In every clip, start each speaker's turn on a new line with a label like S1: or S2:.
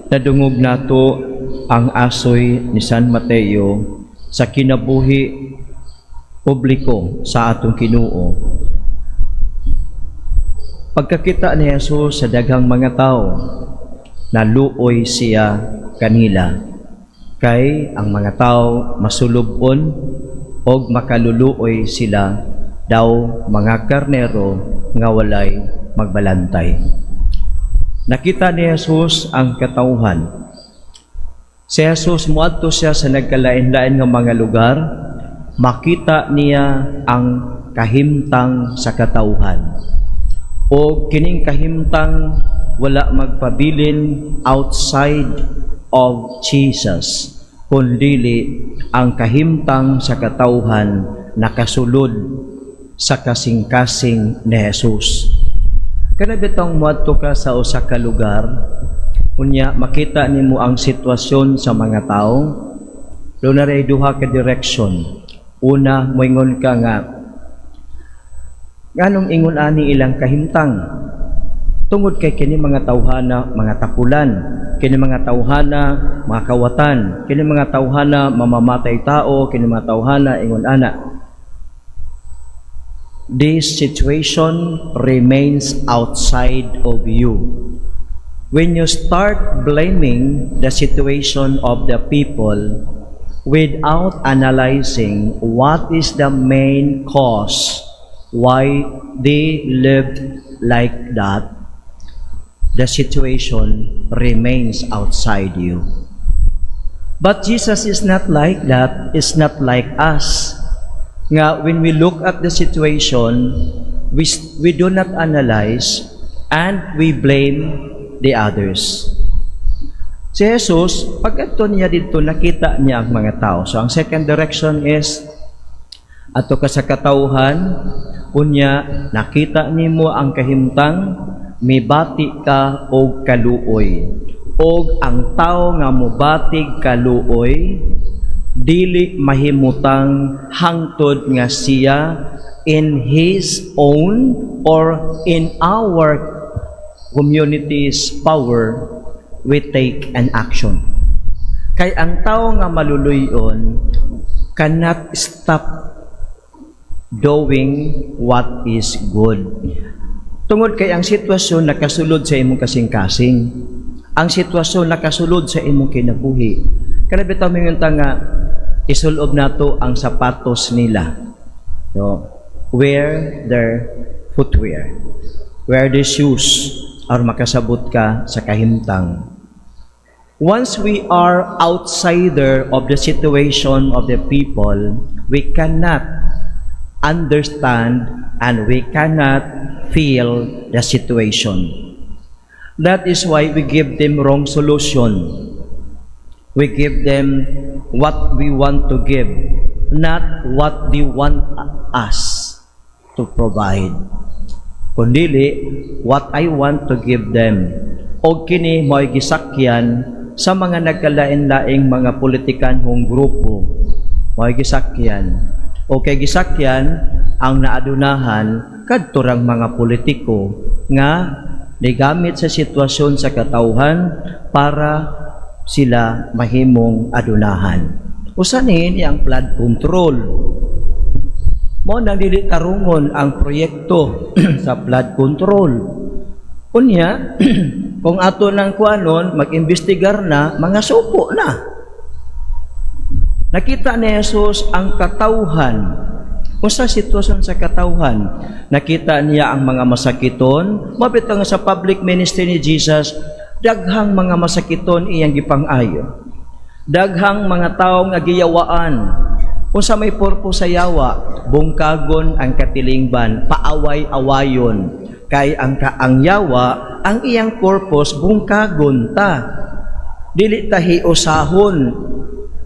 S1: Nadungog nato ang asoy ni San Mateo sa kinabuhi publiko sa atong Ginoo. Pagkakita ni Jesus sa daghang mga tao, naluoy siya kanila. Kay ang mga tao masulubon o makaluluoy sila daw mga karnero nga walay magbalantay. Nakita ni Jesus ang katauhan. Si Jesus muadto siya sa nagkalain-lain nga mga lugar, makita niya ang kahimtang sa katauhan. O kining kahimtang wala magpabilin outside of Jesus, kundili ang kahimtang sa katauhan nakasulod sa kasing-kasing ni Jesus. Kana bitong muadto ka sa usa ka lugar, unya makita nimo ang sitwasyon sa mga tao, do na ray duha ka direction. Una, moingon ka nga, nganong ingon ani ilang kahimtang? Tungod kay kini mga tawhana, mga tapulan, kini mga tawhana, mga kawatan, kini mga tawhana, mamamatay tao, kini mga tawhana, ingon ana. This situation remains outside of you. When you start blaming the situation of the people without analyzing what is the main cause why they lived like that, the situation remains outside you. But Jesus is not like that, is not like us. Nga, when we look at the situation, we do not analyze and we blame the others. Si Jesus, pag ito niya dito, nakita niya ang mga tao. So, ang second direction is, ato ka sa katauhan, unya, nakita nimo ang kahimtang, mibati ka o kaluoy. O ang tao nga mubatig kaluoy, dili mahimutang hangtod nga siya in his own or in our community's power, we take an action. Kay ang tao nga maluluyon cannot stop doing what is good. Tungod kay ang sitwasyon nakasulod sa imong kasing-kasing. Ang sitwasyon nakasulod sa imong kinabuhi. Kana bitaw mingon ta nga isulob nato ang sapatos nila. So, wear their footwear. Wear their shoes or makasabot ka sa kahimtang. Once we are outsider of the situation of the people, we cannot understand and we cannot feel the situation. That is why we give them wrong solution. We give them what we want to give, not what they want us to provide. Kundili, what I want to give them. O kini mo'y gisakyan sa mga nagkalain-laing mga politikanhong grupo. Mo'y gisakyan. O kay gisakyan ang naadunahan kadturang mga politiko nga nigamit sa sitwasyon sa katauhan para sila mahimong adunahan. Usanin ang flood control. Mo nang dili tarungon ang proyekto sa flood control. Unya, kung ato nang kuanon, mag-imbestigar na, mga suko na. Nakita ni Jesus ang katauhan. Kung sa sitwasyon sa katauhan, nakita niya ang mga masakiton. Mabit nga sa public ministry ni Jesus, daghang mga masakiton iyang gipang-ayo. Daghang mga taong agiyawaan. Kung sa may purpose sa yawa, bungkagon ang katilingban, paaway-awayon. Kay ang yawa, ang iyang purpose, bungkagon ta. Dili tahiusahon.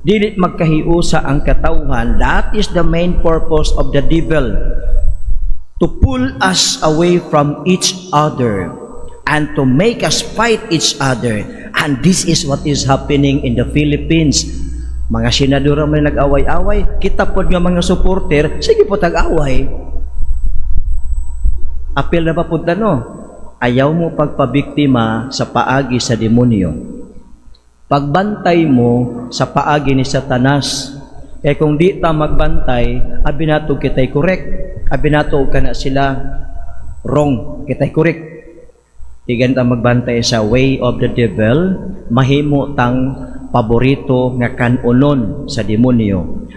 S1: Dili magkahiusa ang katauhan. That is the main purpose of the devil. To pull us away from each other and to make us fight each other. And this is what is happening in the Philippines. Mga senador may nag-away-away, kita po nga mga supporter, sige po tag-away. Apil na ba po no? Ayaw mo pagpabiktima sa paagi sa demonyo. pagbantay mo sa paagi ni Satanas. Kaya kung di ta magbantay, abinatog kita'y correct. Abinatog ka na sila wrong, kita'y correct. Di ganita magbantay sa way of the devil, mahimo tang paborito nga kanunon sa demonyo.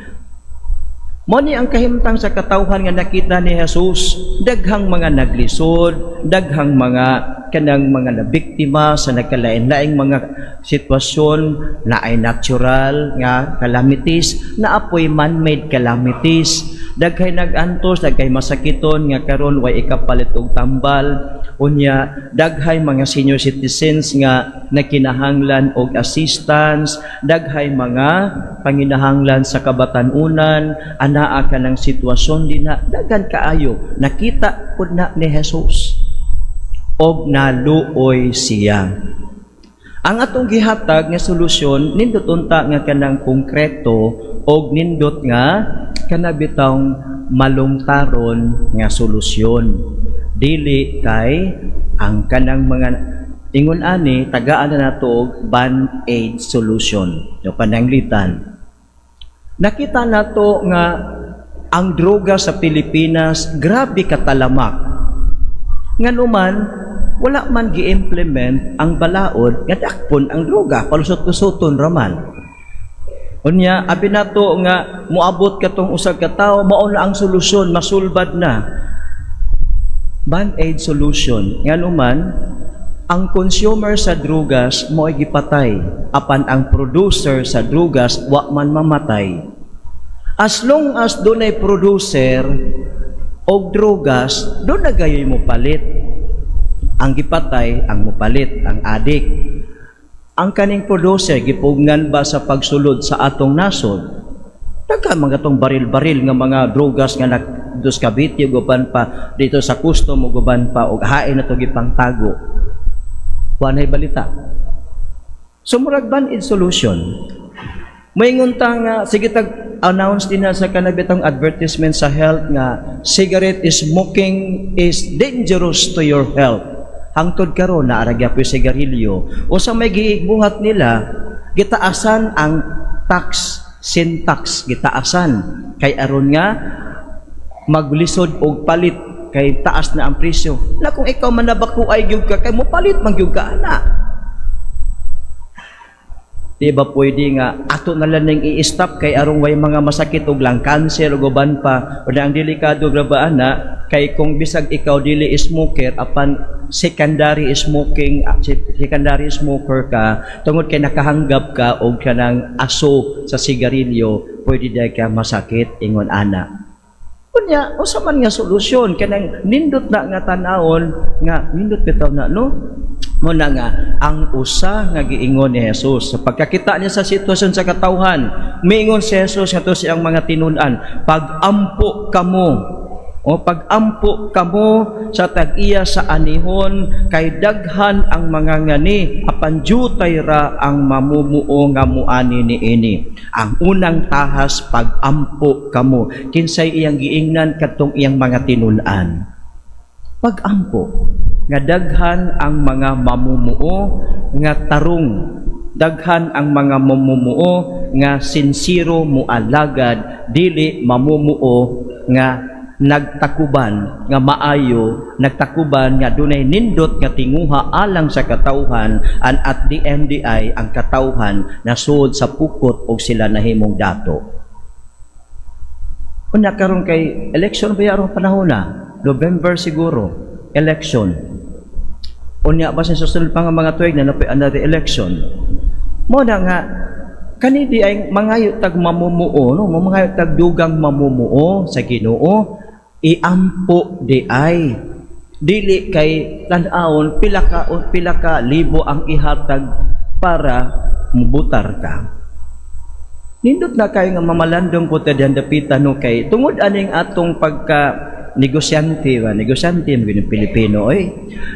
S1: Mo ni ang kahimtang sa katawhan nga nakita ni Jesus, daghang mga naglisod, daghang mga kanang mga nabiktima sa nagkalain-laing mga sitwasyon na ay natural nga calamities, na apoy man-made calamities. Daghay nagantos, daghay masakiton nga karon way ikapalit og tambal. Unya, daghay mga senior citizens nga nakinahanglan og assistance, daghay mga panginahanglan sa kabatanunan, anaa ka ng sitwasyon din na daghan kaayo. Nakita pud na ni Jesus og naluoy siya. Ang atong gihatag nga solusyon nindot unta nga kanang konkreto og nindot nga kanabitang malungtaron nga solusyon. Dili kay ang kanang mga ingon ani tagaan na nato og band-aid solution. So pananglitan. Nakita nato nga ang droga sa Pilipinas grabe katalamak. Nganuman wala man gi-implement ang balaod nga dakpon ang droga palusot-lusoton raman. Unya abi nato nga moabot katong usa ka tawo mao na ang solusyon, masulbad na. Band-aid solution nganuman ang consumer sa drugas mo ay gipatay apan ang producer sa drugas wa man mamatay. As long as dunay producer og drugas, doon na gayoy mo palit. Ang gipatay, ang mupalit, ang adik. Ang kaning producer, gipugnan ba sa pagsulod sa atong nasod? Daga mga tong baril-baril nga mga drugas nga dos Cavite, guban pa dito sa custom, guban pa, og hain na ito gipangtago. Wanay balita. Sumurag ban-aid solution. May nguntang sige announce din na sa kanabitang advertisement sa health nga cigarette smoking is dangerous to your health. Hangtod karon na aragya po sigarilyo o sa may gibuhat nila gitaasan ang tax syntax gitaasan kay aron nga maglisod og palit kay taas na ang presyo. Na kung ikaw manabako ay gyud ka kay mo palit man gyud ka ana. Di ba pwede nga ato na lang ning i-stop kay arong way mga masakit og lang cancer o guban pa o ang delikado grabaan na kay kung bisag ikaw dili smoker apan secondary smoker ka tungod kay nakahanggap ka og kanang aso sa sigarilyo pwede day ka masakit ingon ana. Kunya usa man nga solusyon kanang nindot na nga tan-awon nga nindot bitaw na no mo na nga ang usa nga giingon ni Jesus sa pagkakita niya sa sitwasyon sa katawhan miingon si Jesus nga to siyang mga tinun-an pag-ampo kamo sa tag-iya sa anihon kay daghan ang mga ngani apan jutay ra ang mamumuo nga muani niini. Ang unang tahas pag-ampo kamo kinsay iyang giingnan kadtong iyang mga tinun-an. Pag-ampo nga daghan ang mga mamumuo nga tarong, daghan ang mga mamumuo nga sinsiro mualagad dili mamumuo nga nagtakuban nga maayo, nagtakuban nga dunay nindot nga tinguha alang sa katawhan and at the MDI ang katawhan nasud sa pukot og sila nahimong dato. Una karon kay election ba yarong panahon na? November siguro, election. Unya ba sa susunod pa nga mga tuig na napay another election. Mo na nga kanidi ay mangayo tag mamumuo no, mangayo tag dugang mamumuo sa Ginoo, iampo di ay dili kay tan-awon pila ka libo ang ihatag para mubutar ka. Nindot na kayo nga mamalandong ko tadyan dapita no kay tungod aning atong pagka negosyante mo yung Pilipino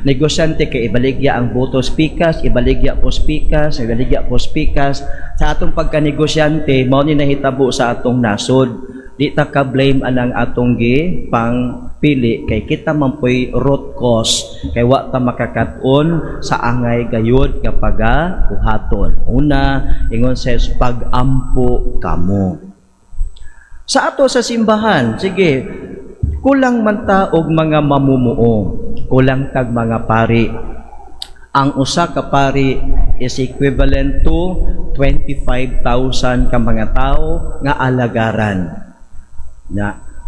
S1: negosyante kay ibaligya ang botos pikas, ibaligya pos pikas sa atong pagka-negosyante mao ni nahitabo sa atong nasod. Di ta ka blame anang atong gi pang pili kay kita man po'y root cause kay wa ta makakaton sa angay gayud nga pagabuhaton. Una, ingon says pag-ampo kamo. Sa ato sa simbahan, sige, kulang man ta og mga mamumuo, kulang tag mga pari. Ang usa ka pari is equivalent to 25,000 ka mga tao nga alagaran.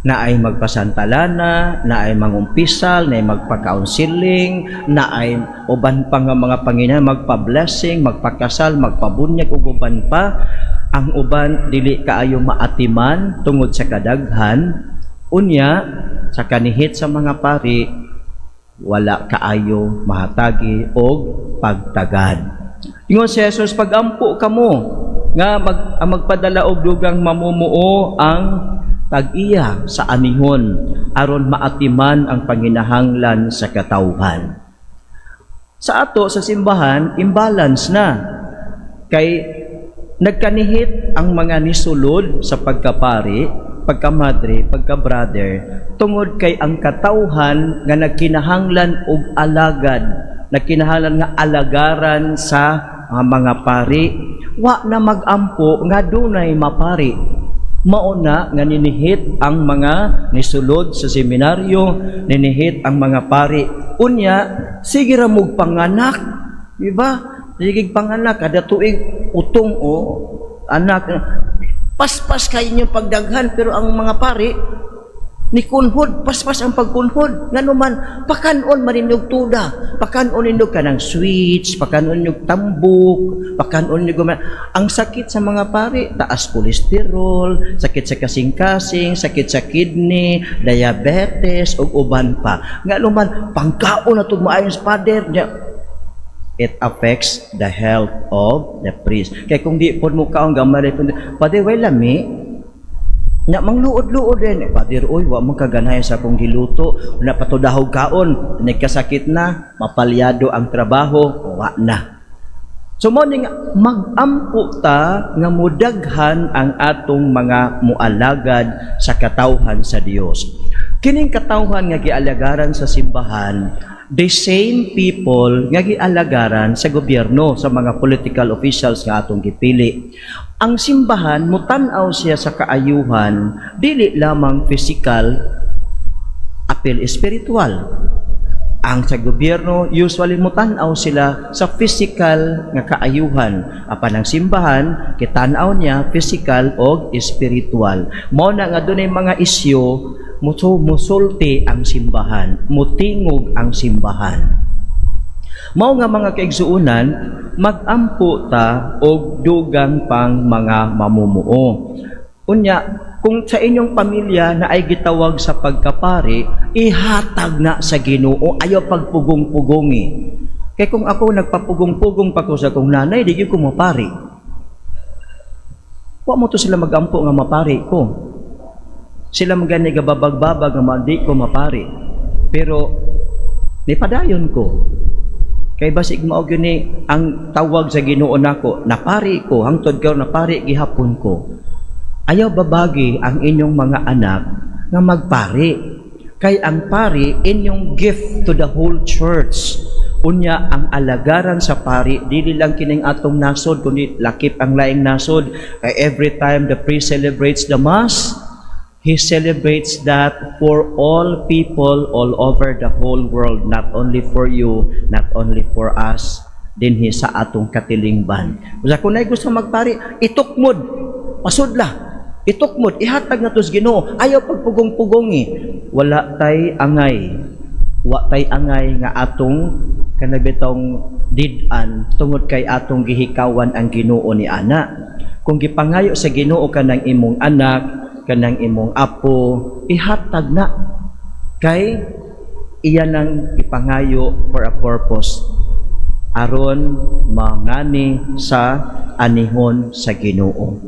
S1: Na ay magpasantalana, na ay mangumpisal, na ay magpa-counseling, na ay uban pa nga mga Panginoon, magpa-blessing, magpakasal, magpabunyag, ug uban pa. Ang uban, dili kaayo maatiman tungod sa kadaghan. Unya, sa kanihit sa mga pari, wala kaayo mahatagi og pagtagad. Ingon si Jesus, pag-ampo kamo, nga magpadala og dugang mamumuo ang tag-iya sa anihon aron maatiman ang panginahanglan sa katawhan. Sa ato sa simbahan, imbalance na kay nagkanihit ang mga nisulod sa pagkapari, pagkamadre, pagkabrother tungod kay ang katawhan nga nagkinahanglan og alagad, nagkinahanglan nga alagaran sa mga pari, wa na magampo nga dunay mapari. Mauna nga ninihit ang mga nisulod sa seminaryo, ninihit ang mga pari. Unya, sige ra mog panganak, di ba? Sige panganak kada tuig utong o anak. Paspas kayo inyong pagdaghan, pero ang mga pari ni kunhod, paspas ang pagkunhod. Nga naman, pakanon marinog tuda, pakanon ninog ka ng sweets, pakanon ninog tambuk, pakanon ninog ang sakit sa mga pari, taas kolesterol, sakit sa kasing-kasing, sakit sa kidney, diabetes, ug uban pa. Nga naman, pangkaon na maayon sa pader niya. It affects the health of the priest. Kaya kung di po mo kaong gamay, Father, way lami, na mangluod-luod din. Father, oy, wa mong kaganay sa akong giluto. Na patudahog kaon, nagkasakit na, mapalyado ang trabaho, wa na. So, mo ning mag-ampo ta nga mudaghan ang atong mga mualagad sa katawhan sa Dios. Kining katawhan nga gialagaran sa simbahan, the same people nga gialagaran sa gobyerno, sa mga political officials nga atong gipili. Ang simbahan, mutan-aw siya sa kaayuhan, dili lamang physical, apil spiritual. Ang sa gobyerno, usually mutan-aw sila sa physical nga kaayuhan. Apan ang simbahan, kitan-aw niya physical o spiritual. Mao na nga dunay mga isyu, musulti ang simbahan, mutingog ang simbahan. Mao nga mga kaigsuunan, mag-ampo ta og dugang pang mga mamumuo. Unya, kung sa inyong pamilya na ay gitawag sa pagkapari, ihatag na sa Ginoo, ayaw pagpugong-pugongi. Kaya kung ako nagpapugong-pugong pa ko sa kong nanay, di ko mapari. Wa mo to sila mag-ampo nga mapari ko. Sila magani gababagbabag nga di ko mapari. Pero nipadayon ko. Kay basig mao gyud ang tawag sa Ginoo nako, napari ko hangtod karon napari gihapon ko. Ayaw babagi ang inyong mga anak nga magpari. Kay ang pari inyong gift to the whole church. Unya ang alagaran sa pari dili lang kining atong nasod kundi lakip ang laing nasod. Kay every time the priest celebrates the mass, he celebrates that for all people all over the whole world, not only for you, not only for us, dinhi sa atong katilingban. Kung nay gusto magpari, itukmod, pasudla, itukmod, ihatag na to sa Ginoo. Ayaw pagpugong-pugongi. Wala tay angay. Wa tay angay nga atong kanabitong did-an tungod kay atong gihikawan ang Ginoo ni ana. Kung gipangayo sa Ginoo kanang imong anak, kanang imong apo, ihatag na. Kay iyan ang ipangayo for a purpose. Aron mangani sa anihon sa Ginoo.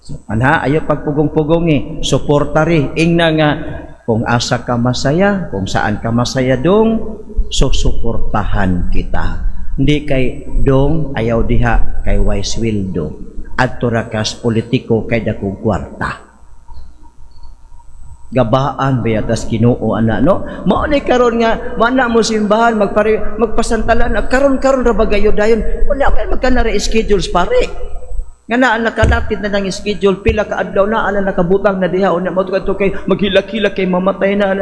S1: So, anha, ayaw pagpugong-pugong suporta rin. Ingna nga, kung asa ka masaya, kung saan ka masaya dong, susuportahan kita. Hindi kay dong, ayaw diha, kay wise will do. At turakas politiko kay dakong kwarta. Gabaan ba yatas Ginoo ana no? Mao ni karon nga mana mo simbahan magpasantalan karon ra bagayo dayon. Unya pa magkana ra schedules pare. Nga na nakalapit na ng schedule pila ka adlaw na ana nakabutang na diha unya mo kadto kay maghilak-hilak kay mamatay na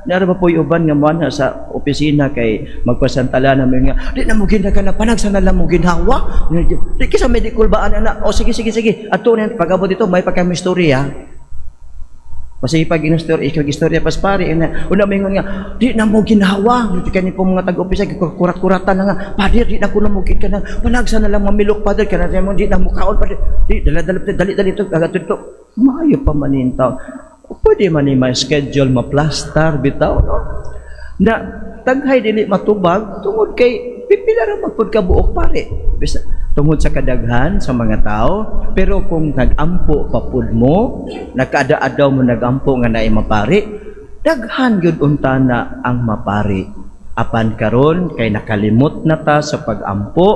S1: nara ba poy uban nga man sa opisina kay magpasantala na nga di na mo ginaka na panagsanal na mo ginhawa di kisa medical ba ana o sige ato na pag-abot dito may pagka-istorya Masih pag istorya pas pare una mingon nga di na mo ginhawa di kani po mga tag-opisa kurat-kuratan na nga pader di na ko na mo ka na panagsa na lang mamilok pader kana mo di na mo kaon pader di dali to agato dito maayo pa manintaw pwede man ni ma-schedule ma-plaster bitaw no na taghay dili matubag tungod kay pipila ra magpud ka buok pare bisa tungod sa kadaghan sa mga tao pero kung nag-ampo papud mo nagkaada-adaw mo nag-ampo nga naay mapari daghan gyud unta na ang mapari apan karon kay nakalimot na ta sa pag-ampo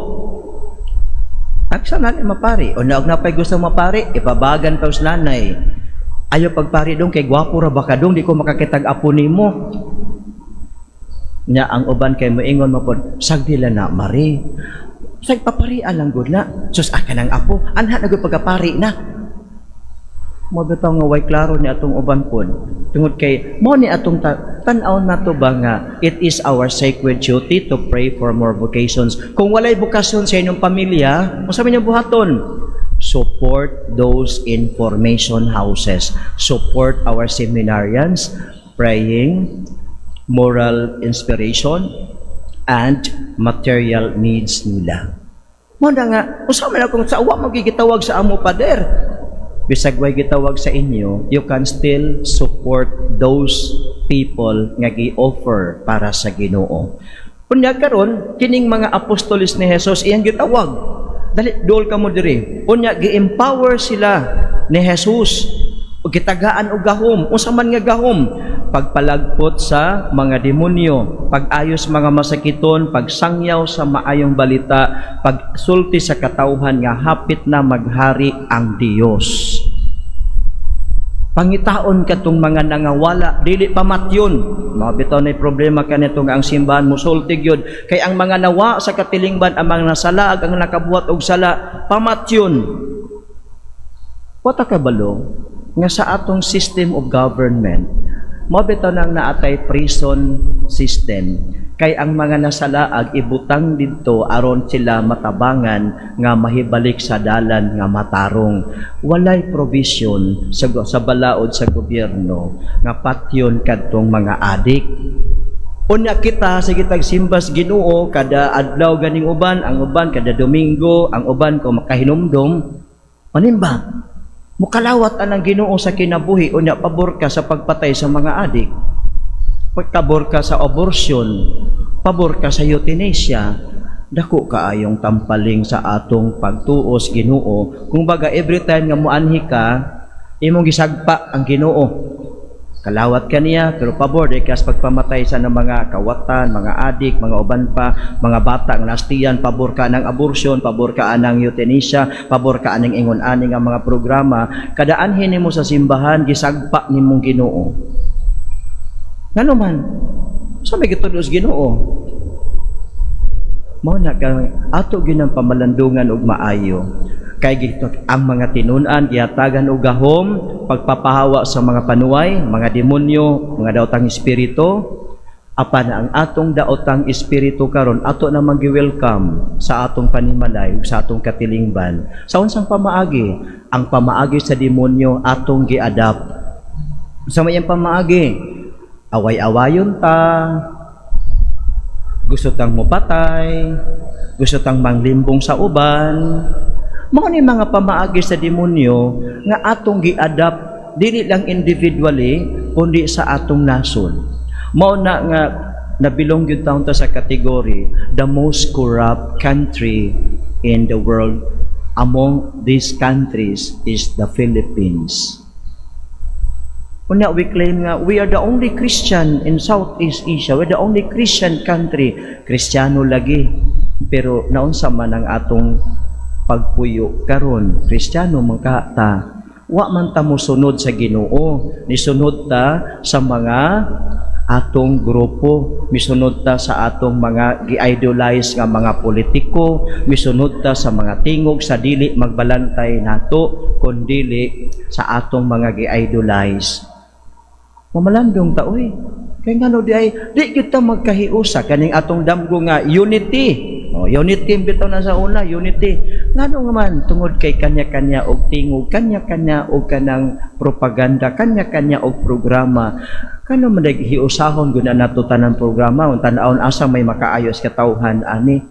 S1: tagsa na ni mapari o naog na pay gusto mapari ipabagan pa sa nanay ayo pagpari dong kay gwapo ra ba ka dong di ko makakitag apo nimo nya ang uban kay moingon mo pod sagdila na mari sag paparian lang gud na sus aka nang apo anha na gud pagapari na mo bitaw nga way klaro ni atong uban pod tungod kay mo ni atong tan-aw nato ba nga it is our sacred duty to pray for more vocations kung walay bukasyon sa inyong pamilya unsa man yung buhaton support those in formation houses support our seminarians praying moral inspiration and material needs nila. Mo na nga, usama na kung sa uwa magigitawag sa amo pader. Bisag way gitawag sa inyo, you can still support those people nga gi-offer para sa Ginoo. Unya karon kining mga apostolis ni Jesus iyang gitawag. Dali dol ka mo diri. Unya gi-empower sila ni Jesus og gitagaan og gahom. Unsa man nga gahom? Pagpalagpot sa mga demonyo, pag-ayos mga masakiton, pagsangyaw sa maayong balita, pagsulti sa katawhan nga hapit na maghari ang Dios. Pangitaon katong mga nangawala, dili pamatyon. Mabitaw na problema kanito nga ang simbahan musultig yun. Kay ang mga nawa sa katilingban, ang mga nasalag, ang nakabuhat og sala, pamatyon. Wata kabalo nga sa atong system of government, mabito nang naatay prison system kay ang mga nasalaag ibutang didto aron sila matabangan nga mahibalik sa dalan nga matarong walay provision sa balaod sa gobyerno nga patyon kadtong mga adik unya kita sa gitag simbas Ginoo kada adlaw ganing uban ang uban kada Domingo ang uban ko makahinumdom manimba mukalawat anang Ginoo sa kinabuhi unya pabor ka sa pagpatay sa mga adik pagpabor ka sa abortion pabor ka sa euthanasia dako kaayong tampaling sa atong pagtuos Ginoo kung baga every time nga muanhi ka imong gisagpa ang Ginoo kalawat ka niya pero pabor di ka sa pagpamatay sa mga kawatan, mga adik, mga uban pa, mga bata nga nastiyan, pabor ka ng abortion, pabor ka ng euthanasia, pabor ka ng ingon-ani nga mga programa, kadaanhin nimo sa simbahan gisagpa nimong Ginoo. Ngano man? Sa may gitudos Ginoo. Mao na ka ato ginang pamalandungan og maayo. Kay gito ang mga tinun-an gihatagan og gahom pagpapahawa sa mga panuway, mga demonyo, mga daotang espiritu apan ang atong daotang espiritu karon ato na magi-welcome sa atong panimalay ug sa atong katilingban. Sa unsang pamaagi? Ang pamaagi sa demonyo atong gi-adapt. Sa mayang pamaagi, away-awayon ta, gusto tang mopatay, gusto tang manglimbong sa uban. Mao ni mga pamaagi sa demonyo nga atong gi-adapt dili lang individually kundi sa atong nason. Mao na nga nabilong gyud taon ta sa category the most corrupt country in the world. Among these countries is the Philippines. Unya we claim nga we are the only Christian in Southeast Asia. We're the only Christian country. Kristiyano lagi. Pero naunsa man ang atong pagpuyo karon Kristiyano man ta wa man ta mosunod sa Ginoo, nisunod ta sa mga atong grupo, misunod ta sa atong mga gi-idolize nga mga politiko, misunod ta sa mga tingog sa dili magbalantay nato kundili sa atong mga gi-idolize. Mamalandong ta oy, kay ngano di kita magkahiusa kaning atong damgo nga unity. Unity bitaw na sa una, unity. Ngano nga man tungod kay kanya-kanya og tingog, kanya-kanya og kanang propaganda, kanya-kanya og programa. Kano man hiusahon gud na nato tanang programa ug tan-awon asa may makaayos katawhan ani.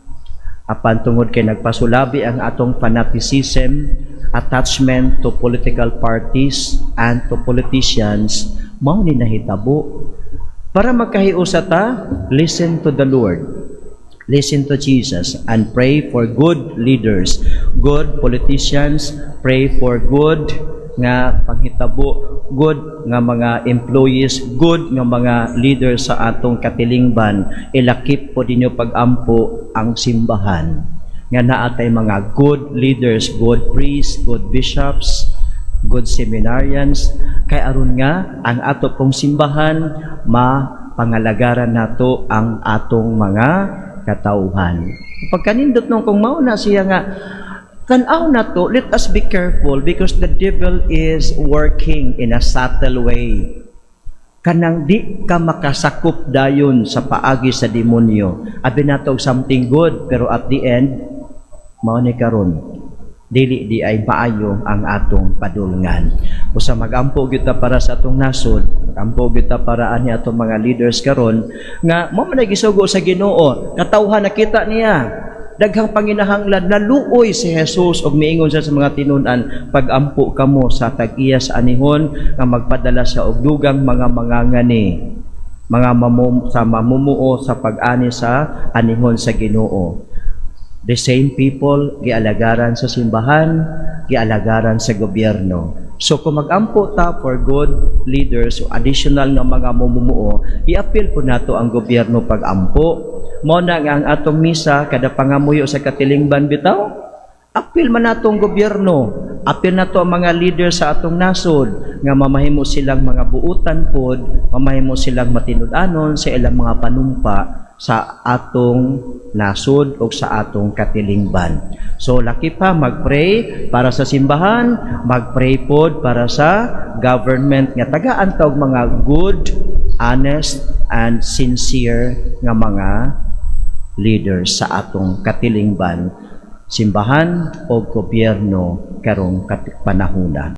S1: Apan tungod kay nagpasulabi ang atong fanaticism, attachment to political parties and to politicians, mao ni nahitabo. Para magkahiusa ta, listen to the Lord. Listen to Jesus and pray for good leaders, good politicians, pray for good nga panghitabo, good nga mga employees, good nga mga leaders sa atong katilingban. Ilakip po dinyo pag-ampo ang simbahan. Nga naatay mga good leaders, good priests, good bishops, good seminarians, kay aron nga ang ato pong simbahan mapangalagaran nato ang atong mga katauhan. Pagkanindot nung kung mauna siya nga, tanaw na to, let us be careful because the devil is working in a subtle way. Kanang di ka makasakop dayon sa paagi sa demonyo. Abi nato something good, pero at the end, mao ni karon dili di ay maayo ang atong padulngan. Usa magampo gyud ta para sa atong nasod, magampo gyud ta para ani atong mga leaders karon nga mo man gisugo sa Ginoo, katawhan nakita niya daghang panginahanglan naluoy si Jesus og miingon siya sa mga tinun-an, pag-ampo kamo sa tag-iya sa anihon nga magpadala sa og dugang mga mangangani, mga mamumuo sa pag-ani sa anihon sa Ginoo. The same people, gialagaran sa simbahan, gialagaran sa gobyerno. So kung mag-ampo ta for good leaders o additional nga mga mamumuo, i-appeal po nato ang gobyerno pag-ampo. Mo na nga ang atong misa, kada pangamuyo sa katilingban bitaw, appeal man natong gobyerno, appeal nato ang mga leaders sa atong nasod, nga mamahimo silang mga buutan pod, mamahimo silang matinud-anon sa ilang mga panumpa sa atong nasod o sa atong katilingban. So laki pa mag-pray para sa simbahan, mag-pray pod para sa government nga tagaan ta og mga good, honest and sincere nga mga leaders sa atong katilingban, simbahan o gobyerno karong panahona.